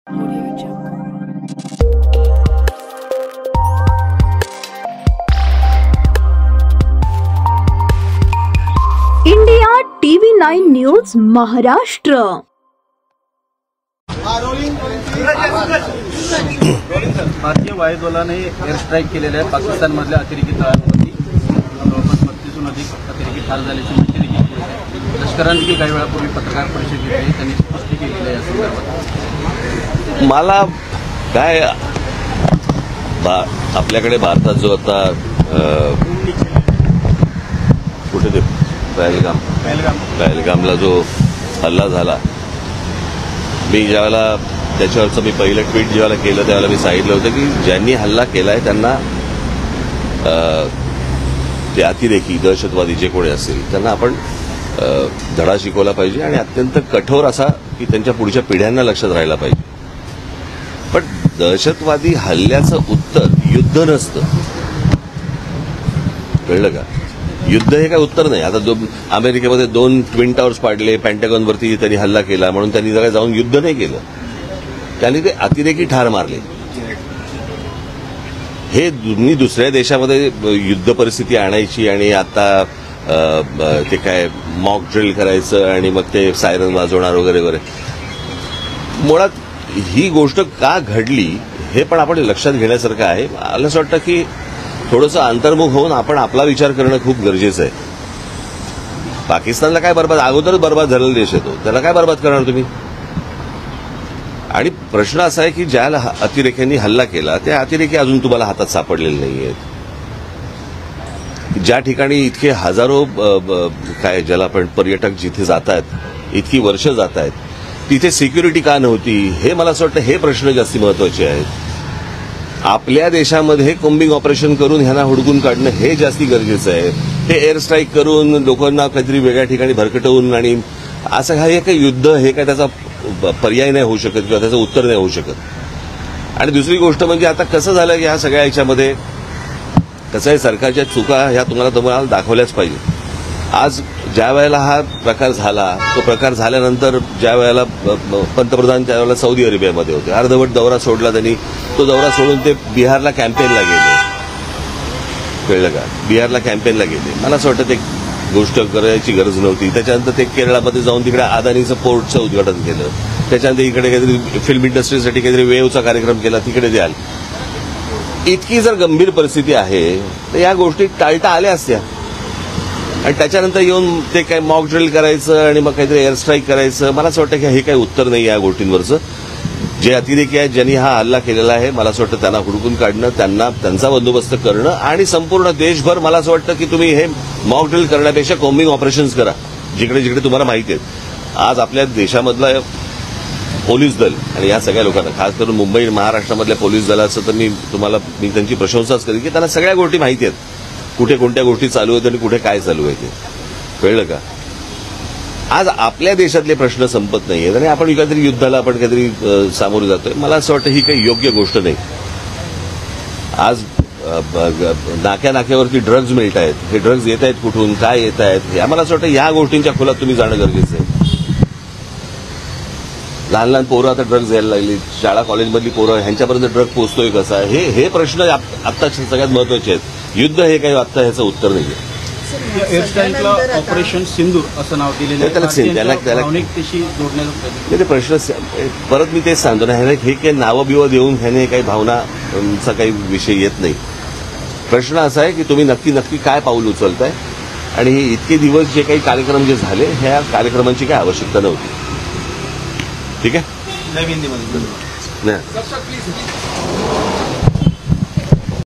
India TV 9 news Maharashtra. भारतीय वायुदलाने air strike केलेल्या पाकिस्तानमधल्या अतिरेकी तळांवरती जवळपास 32हून अधिक अतिरेकी ठार झाल्याची माहिती देखील मिळत आहे। लष्कराने काही वेळापूर्वी पत्रकार परिषद घेतली, त्यांनी स्पष्ट केलेलं आहे या संदर्भात। मला काय आपल्याकडे भारतात जो आता कुठे ते पहलगामला जो हल्ला झाला, मी ज्यावेळेला त्याच्यावरचं मी पहिलं ट्विट जेव्हा केलं त्यावेळेला मी सांगितलं होतं की ज्यांनी हल्ला केलाय त्यांना ते अतिरेकी दहशतवादी जे कोणी असतील त्यांना आपण धडा शिकवला पाहिजे आणि अत्यंत कठोर असा की त्यांच्या पुढच्या पिढ्यांना लक्षात राहायला पाहिजे। पण दहशतवादी हल्ल्याचं उत्तर युद्ध नसतं, कळलं का? युद्ध हे काय उत्तर नाही। आता अमेरिकेमध्ये 2 ट्विन टावर्स पाडले, पेंटागॉनवरती त्यांनी हल्ला केला म्हणून त्यांनी जरा जाऊन युद्ध नाही केलं, त्यांनी ते अतिरेकी ठार मारले। हे दुसऱ्या देशामध्ये युद्ध परिस्थिती आणायची आणि आता ते काय मॉक ड्रिल करायचं आणि मग ते सायरन वाजवणार वगैरे वगैरे, मुळात ही गोष्ट का घडली हे पण आपण लक्षात घेण्यासारखं आहे। मला असं वाटतं की थोडंसं अंतर्मुख होऊन आपण आपला विचार करणं खूप गरजेचं आहे। पाकिस्तानला काय बरबाद, अगोदरच बरबाद झालेला देश आहे तो, त्याला काय बरबाद करणार तुम्ही? आणि प्रश्न असा आहे की ज्या अतिरेक्यांनी हल्ला केला त्या अतिरेकी अजून तुम्हाला हातात सापडलेले नाहीयेत। ज्या ठिकाणी इतके हजारो काय ज्याला आपण पर्यटक जिथे जात आहेत, इतकी वर्ष जात आहेत, तिथे सिक्युरिटी का नव्हती, हे मला असं वाटतं हे प्रश्न जास्ती महत्वाचे आहेत। आपल्या देशामध्ये कोम्बिंग ऑपरेशन करून ह्यांना हुडकून काढणं हे जास्ती गरजेचं आहे। हे एअर स्ट्राईक करून लोकांना काहीतरी वेगळ्या ठिकाणी भरकटवून आणि असं हे काही युद्ध हे काय त्याचा पर्याय नाही होऊ शकत किंवा त्याचं उत्तर नाही होऊ शकत। आणि दुसरी गोष्ट म्हणजे आता कसं झालं की ह्या सगळ्या ह्याच्यामध्ये कसं आहे, सरकारच्या चुका ह्या तुम्हाला दाखवल्याच पाहिजे। आज ज्या वेळेला हा प्रकार झाला, तो प्रकार झाल्यानंतर ज्या वेळेला पंतप्रधान त्यावेळेला सौदी अरेबियामध्ये होते, अर्धवट दौरा सोडला त्यांनी, तो दौरा सोडून ते बिहारला कॅम्पेनला गेले, कळलं का? बिहारला कॅम्पेनला गेले। मला असं वाटतं ते गोष्ट करायची गरज नव्हती। त्याच्यानंतर ते केरळमध्ये जाऊन तिकडे अदानीचं पोर्टचं उद्घाटन केलं, त्याच्यानंतर इकडे काहीतरी फिल्म इंडस्ट्रीसाठी काहीतरी वेवचा कार्यक्रम केला, तिकडे द्याल। इतकी जर गंभीर परिस्थिती आहे तर या गोष्टी टाळता आल्या असत्या आणि त्याच्यानंतर येऊन ते काय मॉक ड्रिल करायचं आणि मग काहीतरी एअर स्ट्राईक करायचं, मला असं वाटतं की हे काही उत्तर नाही या गोष्टींवरचं। जे अतिरेकी आहेत, ज्यांनी हा हल्ला केलेला आहे, मला असं वाटतं त्यांना हुडकून काढणं, त्यांचा बंदोबस्त करणं आणि संपूर्ण देशभर मला असं वाटतं की तुम्ही हे मॉक ड्रिल करण्यापेक्षा कोम्बिंग ऑपरेशन्स करा जिकडे जिकडे तुम्हाला माहिती आहेत। आज आपल्या देशामधला पोलीस दल आणि या सगळ्या लोकांना, खास करून मुंबई महाराष्ट्रामधल्या पोलीस दलाचं तर मी त्यांची प्रशंसाच करेन की त्यांना सगळ्या गोष्टी माहिती आहेत, कुठे कोणत्या गोष्टी चालू आहेत आणि कुठे काय चालू आहे ते, कळलं का? आज आपल्या देशातले प्रश्न संपत नाहीयेत आणि आपण काहीतरी युद्धाला आपण काहीतरी सामोरे जातोय। मला असं वाटतं ही काही योग्य गोष्ट नाही। आज नाक्यावरती ड्रग्ज मिळत आहेत, हे ड्रग्ज येत आहेत कुठून, काय येत आहेत, मला असं वाटतं या गोष्टींच्या खोलात तुम्ही जाणं गरजेचं आहे। लहान लहान पोरं आता ड्रग्ज घ्यायला लागली, शाळा कॉलेजमधली पोरं, ह्यांच्यापर्यंत ड्रग पोहोचतोय कसा, हे प्रश्न आता सगळ्यात महत्वाचे आहेत। युद्ध हे काही आता ह्याचं उत्तर नाहीये। एअर स्ट्राईकला ऑपरेशन सिंदूर असं नाव दिलेलं आहे, भावनिकतेशी जोडण्याचा प्रयत्न। ते प्रश्न परत मी तेच सांगतो ना, हे काही नावं बिवं देऊन ह्याने काही भावनाचा काही विषय येत नाही। प्रश्न असा आहे की तुम्ही नक्की काय पाऊल उचलताय आणि हे इतके दिवस जे काही कार्यक्रम जे झाले, ह्या कार्यक्रमांची काही आवश्यकता नव्हती। ठीक आहे, जय हिंदीमध्ये नाही